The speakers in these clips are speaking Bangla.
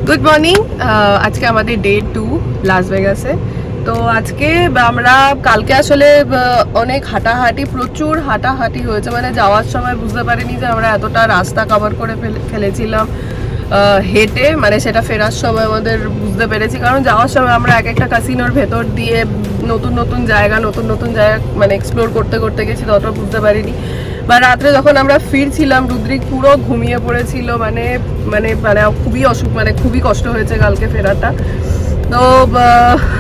Good morning. আজকে আমাদের ডে 2 লাস ভেগাসে। তো আজকে আমরা কালকে আসলে অনেক হাঁটাহাঁটি, প্রচুর হাঁটাহাঁটি হয়েছে, মানে যাওয়ার সময় বুঝতে পারিনি যে আমরা এতটা রাস্তা কভার করে ফেলেছিলাম হেঁটে, মানে সেটা ফেরার সময় আমাদের বুঝতে পেরেছি, কারণ যাওয়ার সময় আমরা এক একটা কাসিনোর ভেতর দিয়ে নতুন নতুন জায়গা মানে এক্সপ্লোর করতে করতে গেছি, ততটা বুঝতে পারিনি। বা রাত্রে যখন আমরা ফিরছিলাম রুদ্রিক পুরো ঘুমিয়ে পড়েছিল, মানে মানে মানে খুবই মানে খুবই কষ্ট হয়েছে কালকে ফেরাটা। তো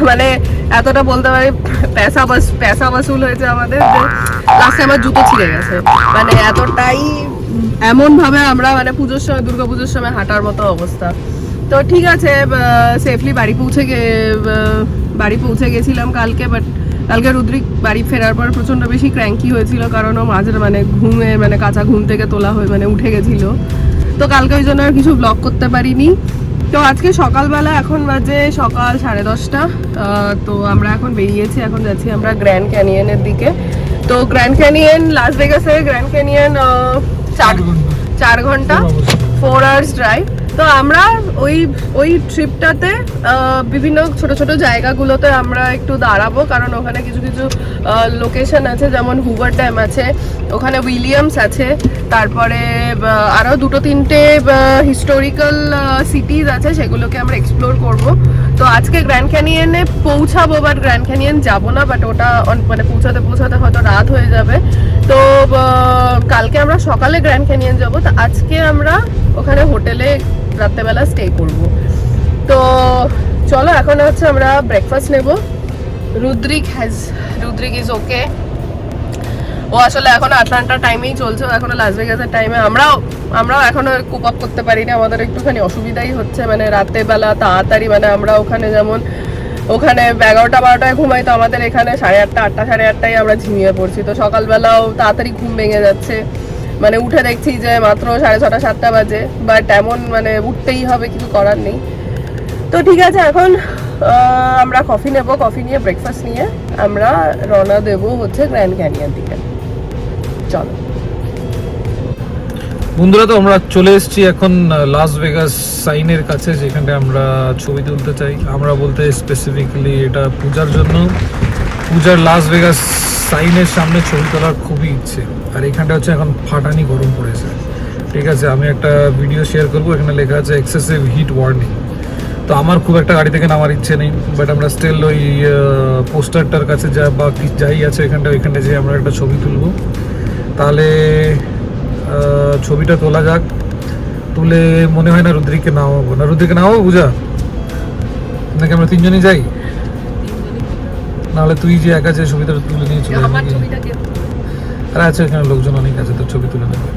মানে এতটা বলতে পারি পেশা বাসুল হয়েছে আমাদের, যে লাস্টে আমার জুতো ছিঁড়ে গেছে, মানে এতটাই এমন ভাবে আমরা মানে পুজোর সময়, দুর্গাপুজোর সময় হাঁটার মতো অবস্থা। তো ঠিক আছে, সেফলি বাড়ি পৌঁছে গেছিলাম কালকে। বাট কালকে রুদ্রিক বাড়ি ফেরার পর প্রচণ্ড বেশি ক্র্যাঙ্কি হয়েছিল, কারণ ও মাঝে মানে কাঁচা ঘুম থেকে তোলা হয়ে মানে উঠে গেছিল। তো কালকে ওই জন্য আর কিছু ব্লগ করতে পারিনি। তো আজকে সকালবেলা, এখন বাজে সকাল 10:30। তো আমরা এখন বেরিয়েছি, এখন যাচ্ছি আমরা গ্র্যান্ড ক্যানিয়নের দিকে। তো গ্র্যান্ড ক্যানিয়ন, লাস ভেগাসের গ্র্যান্ড ক্যানিয়ন 4 ঘন্টা 4 hours ড্রাইভ। তো আমরা ওই ট্রিপটাতে বিভিন্ন ছোট ছোট জায়গাগুলোতে আমরা একটু দাঁড়াবো, কারণ ওখানে কিছু কিছু লোকেশন আছে, যেমন হুভার ড্যাম আছে, ওখানে উইলিয়ামস আছে, তারপরে আরও 2-3টে হিস্টোরিক্যাল সিটিজ আছে, সেগুলোকে আমরা এক্সপ্লোর করব। তো আজকে গ্র্যান্ড ক্যানিয়নে পৌঁছাবো, বাট গ্র্যান্ড ক্যানিয়ন যাবো না, বাট ওটা মানে পৌঁছাতে হয়তো রাত হয়ে যাবে। তো কালকে আমরা সকালে গ্র্যান্ড ক্যানিয়ন যাব। তো আজকে আমরা ওখানে হোটেলে রাত্রেবেলা স্টে করব। তো চলো, এখন হচ্ছে আমরা ব্রেকফাস্ট নেব। Rudrik is okay. ও আসলে এখন আটলান্টা টাইমেই চলছে, এখনো লাস ভেগাসের টাইমে। আমরাও এখনো কোপ আপ করতে পারিনি, আমাদের একটুখানি অসুবিধাই হচ্ছে, মানে রাত্রেবেলা তাড়াতাড়ি, মানে আমরা ওখানে 11টা-12টায় ঘুমাই, তো আমাদের এখানে 8:30 8:30 আমরা ঝিমিয়ে পড়ছি। তো সকালবেলাও তাড়াতাড়ি ঘুম ভেঙে যাচ্ছে, মানে উঠে দেখছি যে মাত্র 6:30 7টা বাজে, বাট এমন মানে উঠতেই হবে, কিছু করার নেই। তো ঠিক আছে, এখন আমরা কফি নেব, কফি নিয়ে ব্রেকফাস্ট নিয়ে আমরা রওনা দেব হচ্ছে গ্র্যান্ড ক্যানিয়ন দিকে। চলো বন্ধুরা, তো আমরা চলে এসেছি এখন লাস ভেগাস সাইনের কাছে, যেখানে আমরা ছবি তুলতে চাই। আমরা বলতে স্পেসিফিক্যালি এটা পূজার জন্য, পূজার লাস ভেগাস সাইনের সামনে ছবি তোলার খুবই ইচ্ছে। আর এখানটা হচ্ছে এখন ফাটানি গরম পড়েছে, ঠিক আছে। আমি একটা ভিডিও শেয়ার করবো, এখানে লেখা আছে এক্সেসিভ হিট ওয়ার্নিং। তো আমার খুব একটা গাড়ি থেকে নামার ইচ্ছে নেই, বাট আমরা স্টিল ওই পোস্টারটার কাছে বা যাই আছে ওইখানটা যেয়ে আমরা একটা ছবি তুলবো। তাহলে ছবিটা তোলা যাক। তুলে মনে হয় না রুদ্রিককে নামাবো পূজা, নাকি আমরা 3জনই যাই? নাহলে তুই যে একা যে ছবিটা তুলে নিয়ে চলে যাবি। আরে আছে, এখানে লোকজন অনেক আছে, তোর ছবি তুলে নেবে।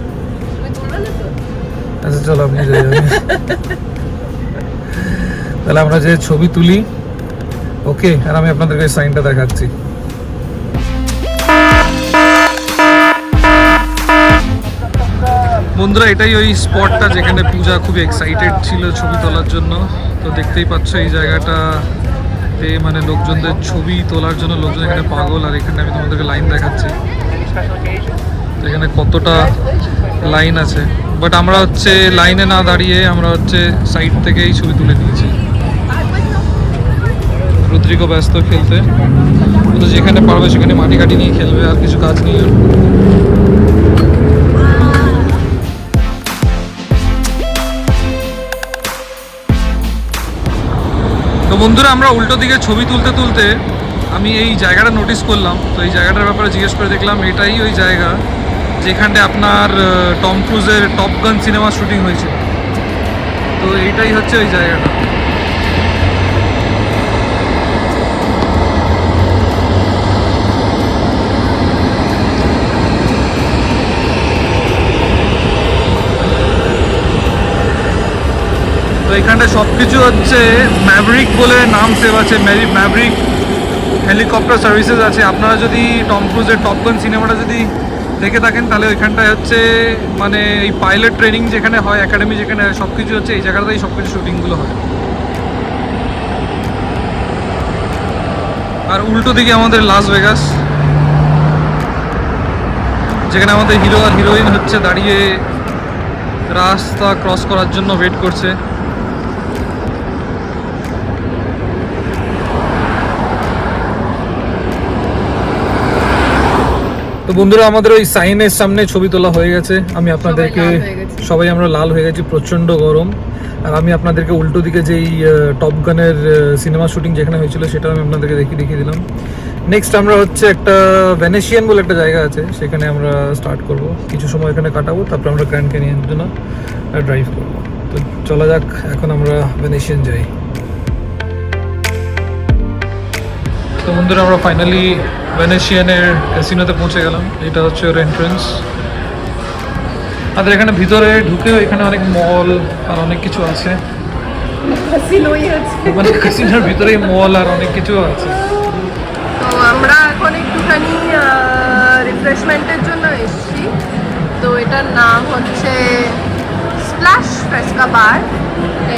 আচ্ছা চলো, আপনি যাই। তাহলে আমরা যে ছবি তুলি, ওকে। আর আমি আপনাদেরকে সাইনটা দেখাচ্ছি। বন্ধুরা, এটাই ওই স্পটটা যেখানে পূজা খুব এক্সাইটেড ছিল ছবি তোলার জন্য। তো দেখতেই পাচ্ছ এই জায়গাটাতে মানে লোকজনদের ছবি তোলার জন্য লোকজন এখানে পাগল। আর এখানে আমি তোমাদেরকে লাইন দেখাচ্ছি, এখানে কতটা লাইন আছে। বাট আমরা হচ্ছে লাইনে না দাঁড়িয়ে আমরা হচ্ছে সাইড থেকেই ছবি তুলে নিয়েছি। রুদ্রিকও ব্যস্ত খেলতে, তো যেখানে পারবে সেখানে মাটি কাটি নিয়ে খেলবে, আর কিছু কাজ নেই। তো বন্ধুরা, আমরা উল্টো দিকে ছবি তুলতে আমি এই জায়গাটা নোটিস করলাম। তো এই জায়গাটার ব্যাপারে জিজ্ঞেস করে দেখলাম, এটাই ওই জায়গা যেখানে আপনার টম ক্রুজের টপ গান সিনেমা শুটিং হয়েছিল। তো এইটাই হচ্ছে ওই জায়গাটা। তো এখানটা সব কিছু হচ্ছে ম্যাভরিক বলে নাম সেভ আছে, ম্যাভরিক হেলিকপ্টার সার্ভিসেস আছে। আপনারা যদি টম ক্রুজের টপ গান সিনেমাটা যদি দেখে থাকেন, তাহলে ওইখানটায় হচ্ছে মানে এই পাইলট ট্রেনিং যেখানে হয়, একাডেমি যেখানে হয়, সব কিছু হচ্ছে এই জায়গাটাতেই সব কিছু শুটিংগুলো হয়। আর উল্টো দিকে আমাদের লাস ভেগাস, যেখানে আমাদের হিরো আর হিরোইন হচ্ছে দাঁড়িয়ে রাস্তা ক্রস করার জন্য ওয়েট করছে। তো বন্ধুরা আমাদের ওই সাইনের সামনে ছবি তোলা হয়ে গেছে। আমি আপনাদেরকে সবাই আমরা লাল হয়ে গেছি, প্রচন্ড গরম। আর আমি আপনাদেরকে উল্টো দিকে যেই টপ গানের সিনেমা শুটিং যেখানে হয়েছিল সেটা আমি আপনাদেরকে দেখিয়ে দিলাম। নেক্সট আমরা হচ্ছে একটা ভেনেশিয়ান বলে একটা জায়গা আছে, সেখানে আমরা স্টার্ট করব, কিছু সময় এখানে কাটাবো, তারপর আমরা গ্র্যান্ড ক্যানিয়নের জন্য ড্রাইভ করবো। তো চলা যাক, এখন আমরা ভেনেশিয়ান যাই। তো বন্ধুরা আমরা ফাইনালি ভেনেশিয়ানের ক্যাসিনোতে পৌঁছে গেলাম। এটা হচ্ছে ওর এন্ট্রেন্স। আমাদের এখানে ভিতরে ঢুকেও এখানে অনেক মল আর অনেক কিছু আছে, মানে ক্যাসিনোর ভিতরেই মল আর অনেক কিছু আছে। তো আমরা এখন একটুখানি রিফ্রেশমেন্টের জন্য এসেছি। তো এটার নাম হচ্ছে স্প্ল্যাশ ফ্রেস্কা বার।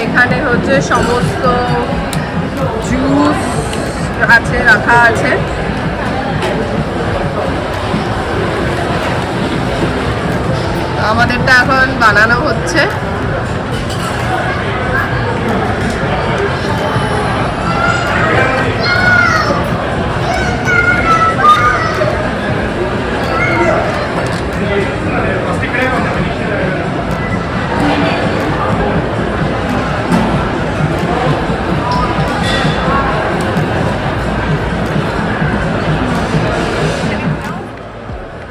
এখানে হচ্ছে সমস্ত জুস আছে, রাখা আছে। আমাদেরটা এখন বানানো হচ্ছে।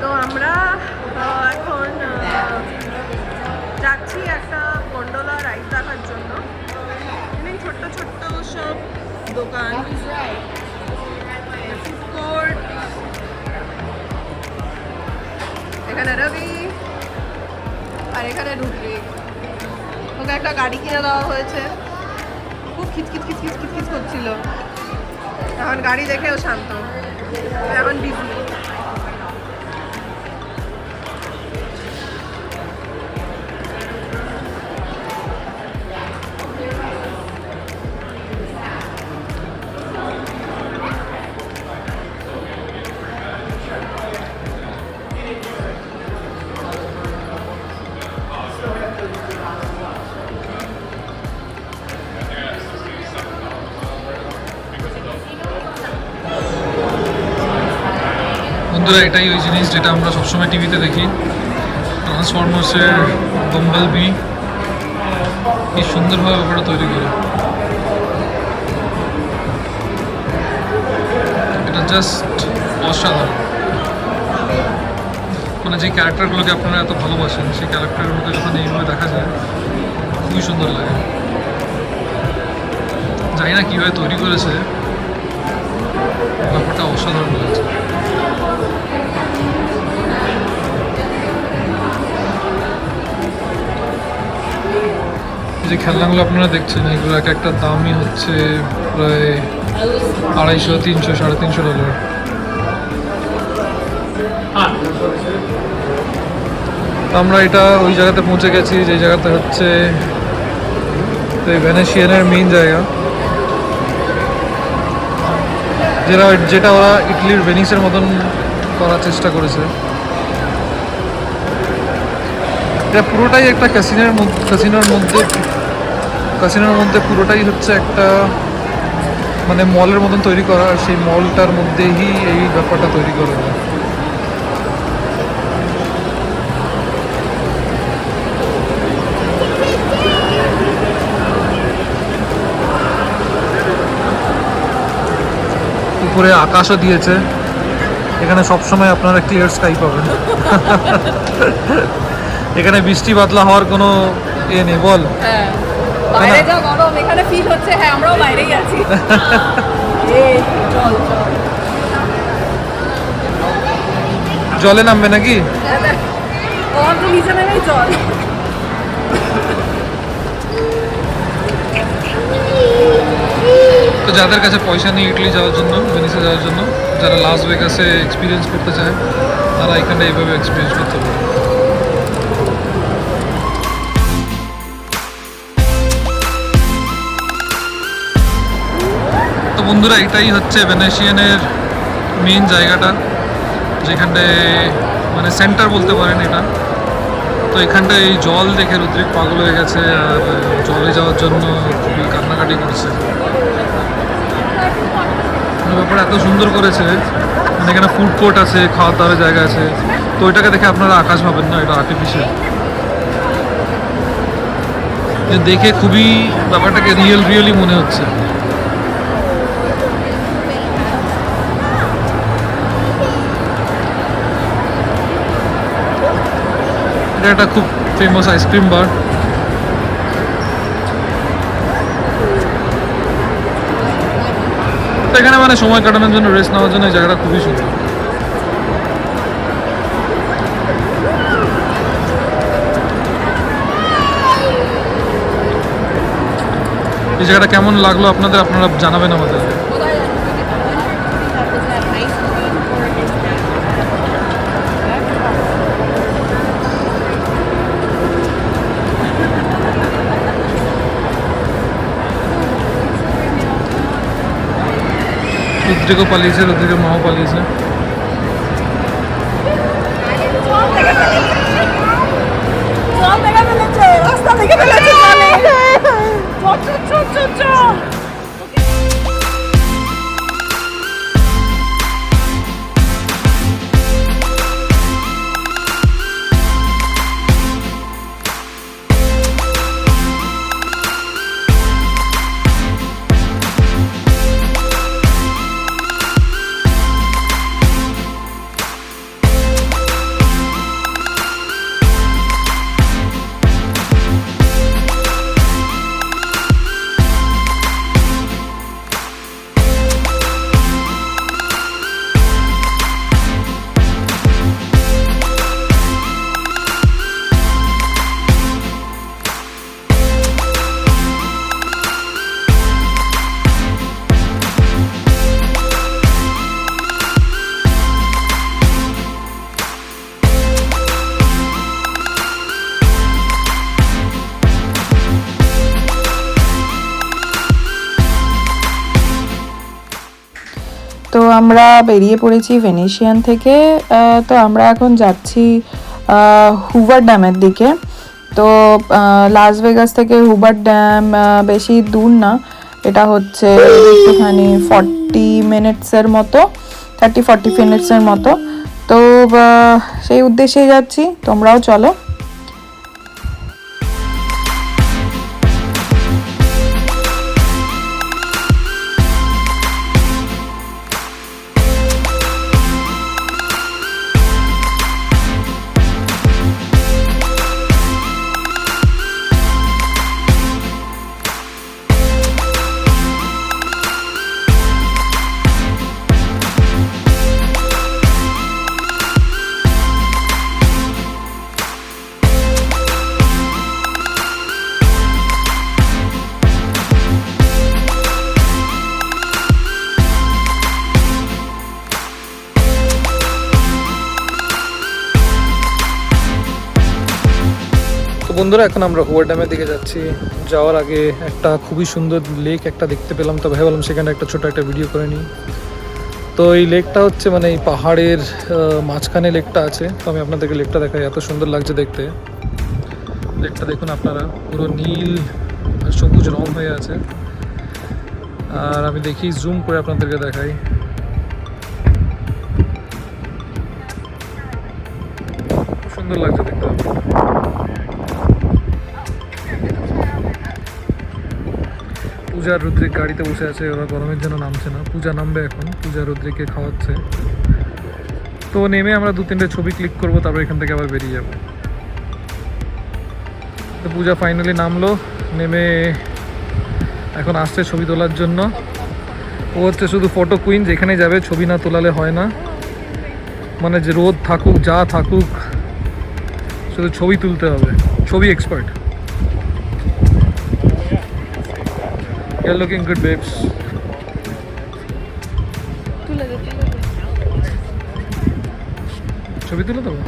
তো আমরা এখন যাচ্ছি একটা গন্ডোলা রাইড দেখার জন্য। এখানে ছোট্ট ছোট্ট সব দোকান, ফুড কোর্ট। এখানে রবি আর এখানে ঢুকলি। ওকে একটা গাড়ি কিনে দেওয়া হয়েছে, খুব খিচখিচ খিচখিচ খিচখিচ করছিল। এখন গাড়ি দেখেও শান্ত, এখন বিজি। বন্ধুরা এটাই ওই জিনিস যেটা আমরা সবসময় টিভিতে দেখি, ট্রান্সফরমার্সের বাম্বল বি। কি সুন্দরভাবে ওটা তৈরি করে, এটা জাস্ট অসাধারণ। মানে যে ক্যারেক্টারগুলোকে আপনারা এত ভালোবাসেন, সেই ক্যারেক্টারগুলোকে যখন এইভাবে দেখা যায় খুবই সুন্দর লাগে। জানি না কীভাবে তৈরি করেছে, ব্যাপারটা অসাধারণ লাগছে। যে খেলনাগুলো আপনারা দেখছেন এগুলো এক একটা দামই হচ্ছে প্রায় $250, $300, $350। আমরা এটা ওই জায়গাতে পৌঁছে গেছি যে জায়গাতে হচ্ছে ভেনেশিয়ানের মেইন জায়গা, যেটা ওরা ইটালির ভেনিসের মতন করার চেষ্টা করেছে। এটা পুরোটাই একটা ক্যাসিনোর মধ্যে পুরোটাই হচ্ছে একটা মানে মলের মতন তৈরি করা, আর সেই মলটার মধ্যেই এই ব্যাপারটা তৈরি করা হয়। উপরে আকাশও দিয়েছে, এখানে সবসময় আপনারা ক্লিয়ার স্কাই পাবেন। এখানে বৃষ্টি বাদলা হওয়ার কোনো নেই, বল। বাইরে যা গরম এখানে ফিল হচ্ছে, হ্যাঁ আমরাও বাইরেই আছি। জলে নামবে নাকি? নিচে নেমেই জল। তো যাদের কাছে পয়সা নেই ইটালি যাওয়ার জন্য, ভেনিসে যাওয়ার জন্য, যারা লাস ভেগাসে এক্সপিরিয়েন্স করতে চায় তারা এখানে এইভাবে এক্সপিরিয়েন্স করতে পারে। তো বন্ধুরা এটাই হচ্ছে ভেনেশিয়ানের মেইন জায়গাটা, যেখানটায় মানে সেন্টার বলতে পারেন এটা। তো এখানটায় এই জল দেখে রুদ্রিক পাগল হয়ে গেছে আর জলে যাওয়ার জন্য খুবই কান্নাকাটি করছে। ব্যাপার এত সুন্দর করেছে এখানে ফুড কোর্ট আছে, খাওয়ার দাওয়ার জায়গা আছে। তো ওইটাকে দেখে আপনারা আকাশ ভাবেন না, এটা আর্টিফিশিয়াল। দেখে খুবই ব্যাপারটাকে রিয়েলি মনে হচ্ছে। এটা একটা খুব ফেমাস আইসক্রিম বার। এখানে মানে সময় কাটানোর জন্য, রেস্ট নেওয়ার জন্য এই জায়গাটা খুবই সুন্দর। এই জায়গাটা কেমন লাগলো আপনাদের, আপনারা জানাবেন আমাদের। रुद्री को पाली से, रुद्री को माओ पाली से। তো আমরা বেরিয়ে পড়েছি ভেনেশিয়ান থেকে। তো আমরা এখন যাচ্ছি হুভার ড্যামের দিকে। তো লাস ভেগাস থেকে হুভার ড্যাম বেশি দূর না, এটা হচ্ছে একটুখানি 40 মিনিটসের মতো, 30-40 মিনিটসের মতো। তো সেই উদ্দেশ্যেই যাচ্ছি, তোমরাও চলো। তো বন্ধুরা, এখন আমরা হুভার ড্যামের দিকে যাচ্ছি। যাওয়ার আগে একটা খুবই সুন্দর লেক একটা দেখতে পেলাম, তো ভাবলাম সেখানে একটা ছোট একটা ভিডিও করে নিই। তো এই লেকটা হচ্ছে মানে এই পাহাড়ের মাঝখানে লেকটা আছে। তো আমি আপনাদেরকে লেকটা দেখাই, এত সুন্দর লাগছে দেখতে। লেকটা দেখুন আপনারা, পুরো নীল আর সবুজ রং হয়ে আছে। আর আমি দেখি জুম করে আপনাদেরকে দেখাই। সুন্দর লাগছে দেখতে। পূজা রুদ্রিক গাড়িতে বসে আছে, ওরা গরমের জন্য নামছে না। পূজা নামবে এখন, পূজা রুদ্রিককে খাওয়াচ্ছে। তো নেমে আমরা 2-3টে ছবি ক্লিক করবো, তারপর এখান থেকে আবার বেরিয়ে যাবো। তো পূজা ফাইনালি নামলো, নেমে এখন আসছে ছবি তোলার জন্য। ও হচ্ছে শুধু ফটো কুইন, যেখানে যাবে ছবি না তোলালে হয় না। মানে যে রোদ থাকুক যা থাকুক, শুধু ছবি তুলতে হবে, ছবি expert. You're looking good, babes. ছবি তুলে দেবো।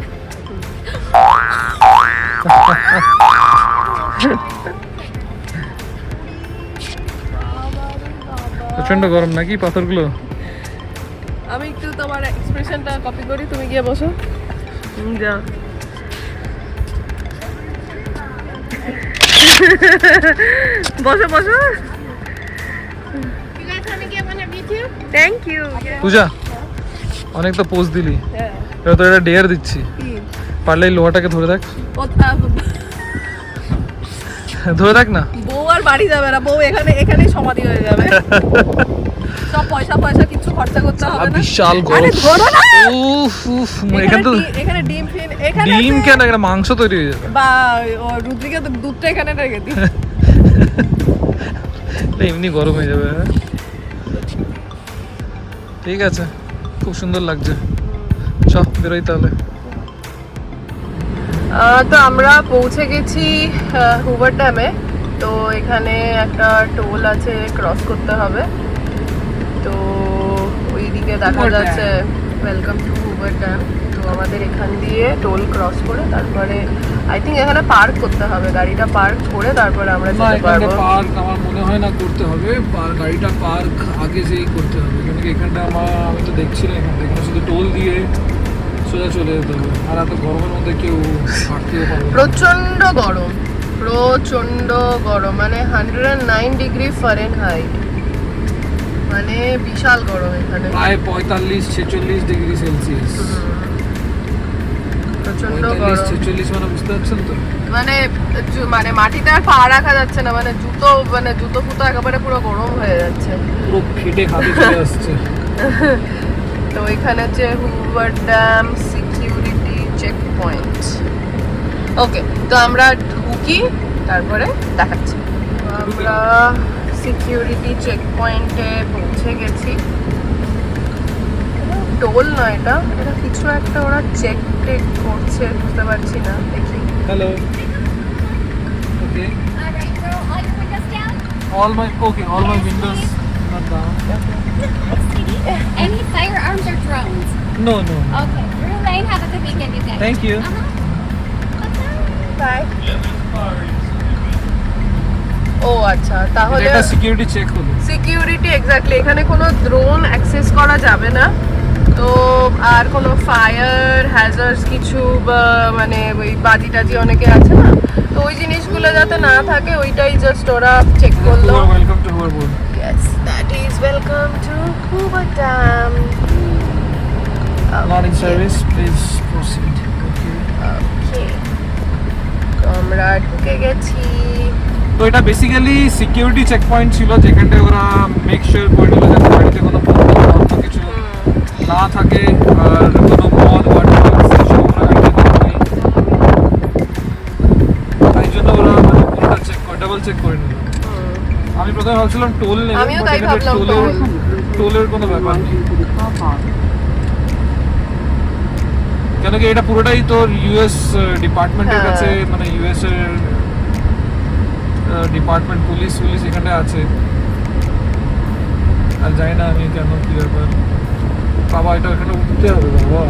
প্রচন্ড গরম নাকি পাথরগুলো? আমি একটু তোমার এক্সপ্রেশনটা কপি করি, তুমি গিয়ে বসো। যা বসো বসো। You guys want to get one of you too? Thank you. Puja অনেক তো পোজ দিলি, হ্যাঁ এবার তো এটা ডেয়ার দিচ্ছি, পারলে এই লোহাটাকে ধরে দেখ, ধরে দেখ না। বউ আর বাড়ি যাবে না, বউ এখানেই সমাধি হয়ে যাবে। সব পয়সা কিছু খরচা করতে হবে না। বিশাল আরে গরম, ধরো না। এখানে তো এখানে ডিম ফিন, এখানে ডিম কেন, এখানে মাংস তৈরি হয়ে যাবে। বা রুদ্রিকা তো দুধটা এখানে রেখে দিই। এমনি গরম হয়ে যাবে। ঠিক আছে, খুব সুন্দর লাগছে, চ বেরোই তাহলে। তো আমরা পৌঁছে গেছি হুভার ড্যামে। তো এখানে একটা টোল আছে, ক্রস করতে হবে। তো ওইদিকে দেখা যাচ্ছে ওয়েলকাম টু হুভার ড্যাম। তো আমাদের এখান দিয়ে টোল ক্রস করে তারপরে আই থিঙ্ক এখানে পার্ক করতে হবে, গাড়িটা পার্ক করে তারপরে আমরা যেতে পারবো। পার্ক আমার মনে হয় না করতে হবে, গাড়িটা পার্ক আগে যেই করতে হবে, কেন কি এখানটা আমি তো দেখছিলাম এখানে শুধু টোল দিয়ে সোজা চলে যেতে হবে। আর এত গরমের মধ্যে কেউ হাঁটতেও পারবে না। প্রচন্ড গরম, মানে 109 ডিগ্রি ফারেনহাইট, মানে বিশাল গরম এখানে, প্রায় 45-46 ডিগ্রি সেলসিয়াস। প্রচন্ড গরম, 46 মানে বুঝতে পারছেন তো, মানে মাটিতে আর পা রাখা যাচ্ছে না, মানে জুতো ফুতো একেবারে পুরো গরম হয়ে যাচ্ছে, পুরো ফেটে খাবে চলে আসছে। তো এখানে হচ্ছে Hoover Dam security check point. Okay, তো আমরা ঢুকি তারপরে দেখাচ্ছি। আমরা সিকিউরিটি চেক পয়েন্টে পৌঁছে গেছি। টোল না, এটা কিছু একটা ওরা চেক টেক করছে, বুঝতে পারছি না, দেখি। Hello, okay, all my windows not down. Any firearms or drones? No. Okay. Drew Lane, have a good weekend, you guys. Thank you. Bye. ও আচ্ছা, তাহলে এটা সিকিউরিটি চেক হলো। সিকিউরিটি এক্স্যাক্টলি, এখানে কোনো ড্রোন অ্যাক্সেস করা যাবে না। তো আর কোনো ফায়ার হ্যাজার্ডস কিছু মানে ওই বাজি টাজি অনেকে আছে না, তো ওই জিনিসগুলো যাতে না থাকে ওইটাই জাস্ট ওরা চেক করলো। Welcome to Hoover board. Yes, that is welcome to Hoover Dam. Not in service, please proceed. Okay. তো আমরা ঢুকে গেছি। তো এটা বেসিক্যালি সিকিউরিটি চেক পয়েন্ট ছিল, যেখানটায় ওরা মেক শিওর করে নিল যাতে গাড়িতে কোনো বন্ধ কিছু না থাকে, আর কোনো মদ ওয়াটার সেসব ওরা গাড়িতে নেই, তাই জন্য ওরা মানে পুরোটা চেক করে, ডাবল চেক করে নিল। আমি প্রথমে ভাবছিলাম টোল নেই, আমিও তাই ভাবলাম, টোলের কোনো ব্যাপার নেই, কেন কি এটা পুরোটাই তোর ইউএস ডিপার্টমেন্টের কাছে, মানে ইউএস এর ডিপার্টমেন্ট পুলিশ এখানে আছে। আর জানি না আমি কেন, কি ব্যাপার বাবা, এটা এখানে উঠতে হবে বাবা।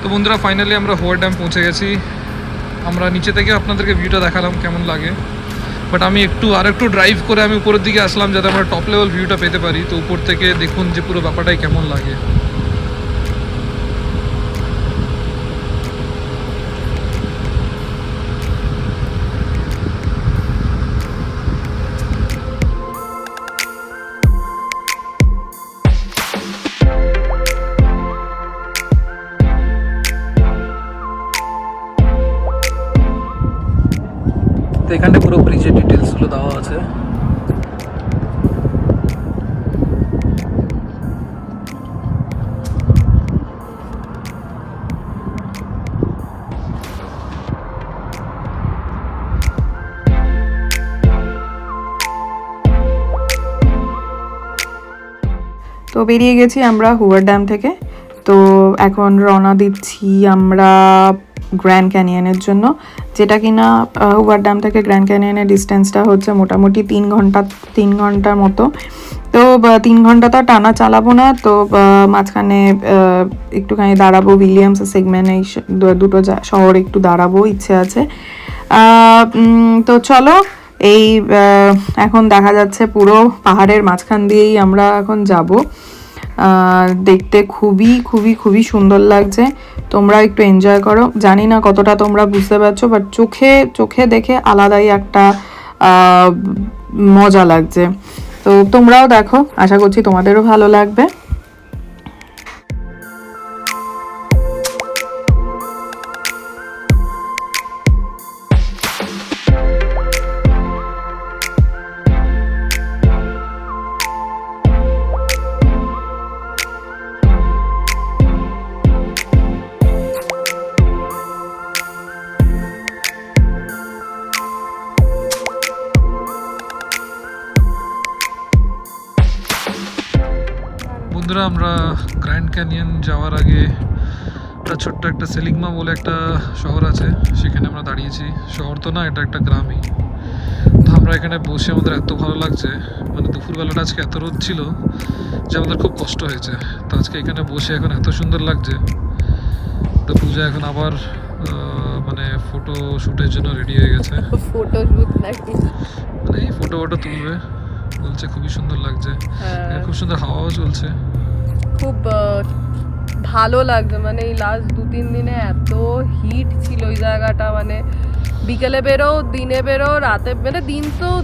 তো বন্ধুরা, ফাইনালি আমরা হুভার ড্যাম পৌঁছে গেছি। আমরা নিচে থেকে আপনাদেরকে ভিউটা দেখালাম কেমন লাগে, বাট আমি আরেকটু ড্রাইভ করে আমি উপরের দিকে আসলাম যাতে আমরা টপ লেভেল ভিউটা পেতে পারি। তো উপর থেকে দেখুন যে পুরো ব্যাপারটাই কেমন লাগে। তো এখানে পুরো ব্রিজের ডিটেলসগুলো দেওয়া আছে। বেরিয়ে গেছি আমরা হুভার ড্যাম থেকে। তো এখন রওনা দিচ্ছি আমরা গ্র্যান্ড ক্যানিয়নের জন্য, যেটা কিনা হুভার ড্যাম থেকে গ্র্যান্ড ক্যানিয়নের ডিস্টেন্সটা হচ্ছে মোটামুটি 3 ঘন্টার মতো। তো 3 ঘন্টা তো টানা চালাবো না, তো মাঝখানে একটুখানি দাঁড়াবো উইলিয়ামস সেগমেন্ট, এই দুটো শহর একটু দাঁড়াবো ইচ্ছে আছে। তো চলো, এই এখন দেখা যাচ্ছে পুরো পাহাড়ের মাঝখান দিয়েই আমরা এখন যাব। দেখতে খুবই খুবই খুবই সুন্দর লাগছে, তোমরা একটু এনজয় করো। জানি না কতটা তোমরা বুঝতে পারছো, বাট চোখে দেখে আলাদাই একটা মজা লাগছে। তো তোমরাও দেখো, আশা করছি তোমাদেরও ভালো লাগবে। বন্ধুরা, আমরা গ্র্যান্ড ক্যানিয়ন যাওয়ার আগে একটা ছোট্ট একটা সেলিগমা বলে একটা শহর আছে, সেখানে আমরা দাঁড়িয়েছি। শহর তো না, এটা একটা গ্রামই। তো আমরা এখানে বসে আমাদের এত ভালো লাগছে, মানে দুপুরবেলাটা আজকে এত রোদ ছিল যে আমাদের খুব কষ্ট হয়েছে। তো আজকে এখানে বসে এখন এত সুন্দর লাগছে। তো পূজা এখন আবার মানে ফটো শ্যুটের জন্য রেডি হয়ে গেছে। ফটো শুট নাকি? মানে এই ফটো তুলবে বলছে, খুবই সুন্দর লাগছে। খুব সুন্দর হাওয়াও চলছে, খুব ভালো লাগছে। মানে এই লাস্ট 2-3 দিনে এত হিট ছিল ওই জায়গাটা, মানে বিকেলে বেরো, দিনে বেরো, রাতে, মানে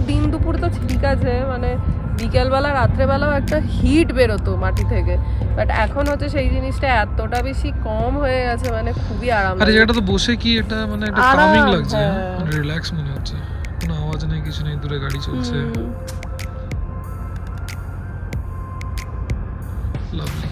দিন দুপুর তো ঠিক আছে, মানে বিকেলবেলা রাত্রেবেলাও একটা হিট বেরোতো মাটি থেকে। বাট এখন হচ্ছে সেই জিনিসটা এতটা বেশি কম হয়ে গেছে, মানে খুবই আরাম। আর এই জায়গাটা তো বসে কি এটা মানে একটা কামিং লাগছে, মানে রিল্যাক্স মনে হচ্ছে। কোনো আওয়াজ নেই, কিছু নেই, দূরে গাড়ি চলছে। লাভলি।